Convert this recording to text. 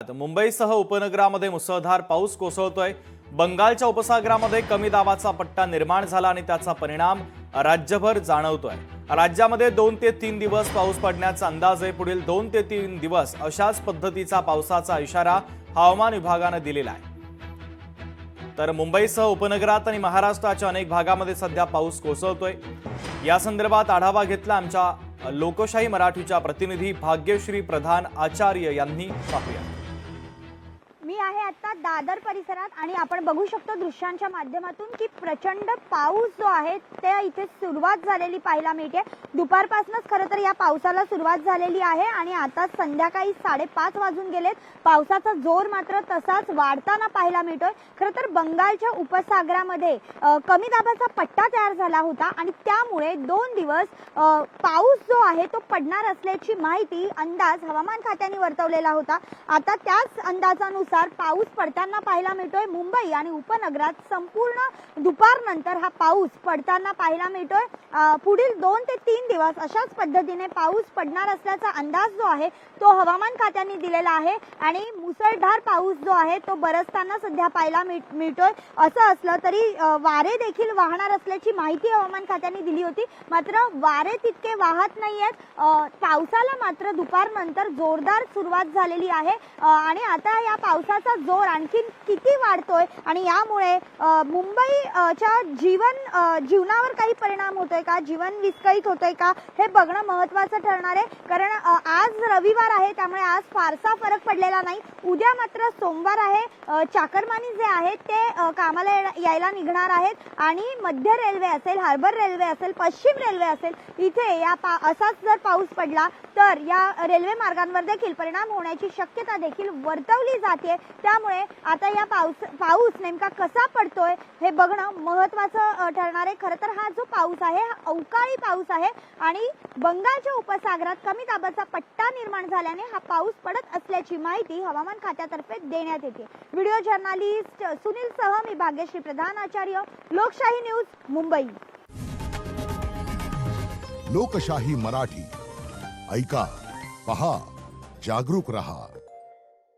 राज्यात मुंबईसह उपनगरामध्ये मुसळधार पाऊस कोसळतोय। बंगालच्या उपसागरामध्ये कमी दाबाचा पट्टा निर्माण झाला आणि त्याचा परिणाम राज्यभर जाणवतोय। राज्यामध्ये 2 ते 3 दिवस पाऊस पडण्याचा अंदाज आहे। पुढील 2 ते 3 दिवस अशाच पद्धतीचा पावसाचा इशारा हवामान विभागाने दिलेला आहे। तर मुंबईसह उपनगरात आणि महाराष्ट्राच्या अनेक भागामध्ये सध्या पाऊस कोसळतोय। या संदर्भात आढावा घेतला आमच्या लोकशाही मराठीच्या प्रतिनिधी भाग्यश्री प्रधान आचार्य यांनी। पाहूया। मी आहे आता दादर परिसरात आणि आपण बघू शकतो दृश्यांच्या माध्यमातून की प्रचंड पाऊस जो आहे ते इथे सुरुवात झालेली पाहायला मिळते। दुपारपासूनच खरं तर या पावसाला सुरुवात झालेली आहे आणि आता संध्याकाळी 5:30 वाजून गेलेत। पावसाचा जोर मात्र तसाच वाढताना पाहायला मिळतोय। खरं तर बंगालच्या उपसागरामध्ये कमी दाबाचा पट्टा तयार झाला होता आणि त्यामुळे 2 दिवस पाऊस जो आहे तो पडणार असल्याची माहिती अंदाज हवामान खात्याने वर्तवलेला होता। आता त्याच अंदाजानुसार पाऊस पडताना पाहायला मिळतोय। मुंबई आणि उपनगरात संपूर्ण दुपारनंतर हा पाऊस पडताना पाहायला मिळतोय। पुढील 2 ते 3 दिवस अशाच पद्धतीने पाऊस पडणार असल्याचा अंदाज जो आहे तो हवामान खात्याने दिलेला आहे आणि मुसळधार पाऊस जो आहे तो बरसताना सध्या पाहायला मिळतोय। असं असलं तरी वारे देखील वाहणार असल्याची माहिती हवामान खात्याने दिली होती, मात्र वारे तितके वाहत नाहीयेत। पावसाला मात्र दुपारनंतर जोरदार सुरुवात झालेली आहे आणि आता या पावसाचा जोर आणखी किती वाढतोय आणि यामुळे मुंबईच्या जीवनावर काही परिणाम होतोय का, जीवन विस्कळीत होतोय का, हे बघणं महत्त्वाचं ठरणार आहे। कारण आज रविवार आहे त्यामुळे आज फारसा फरक पडलेला नाही। उद्या मात्र सोमवार आहे। चाकरमानी जे आहेत ते कामाला यायला निघणार आहेत आणि मध्य रेल्वे असेल, हार्बर रेल्वे असेल, पश्चिम रेल्वे असेल, इथे या असाच जर पाऊस पडला तर या रेल्वे मार्गांवर देखील परिणाम होण्याची शक्यता देखील वर्तवली जाते। त्यामुळे आता या पाऊस नेमका कसा पडतोय हे बघणं महत्त्वाचं ठरणार आहे। खरं तर हा जो पाऊस आहे हा अवकाळी पाऊस आहे आणि बंगालच्या उपसागरात कमी दाबाचा पट्टा निर्माण झाल्याने हा पाऊस पडत असल्याची माहिती हवामान खात्यातर्फे देण्यात येते। व्हिडिओ जर्नलिस्ट सुनील सह मी भाग्यश्री प्रधान आचार्य, लोकशाही न्यूज, मुंबई। लोकशाही मराठी ऐका, पहा, जागरूक रहा।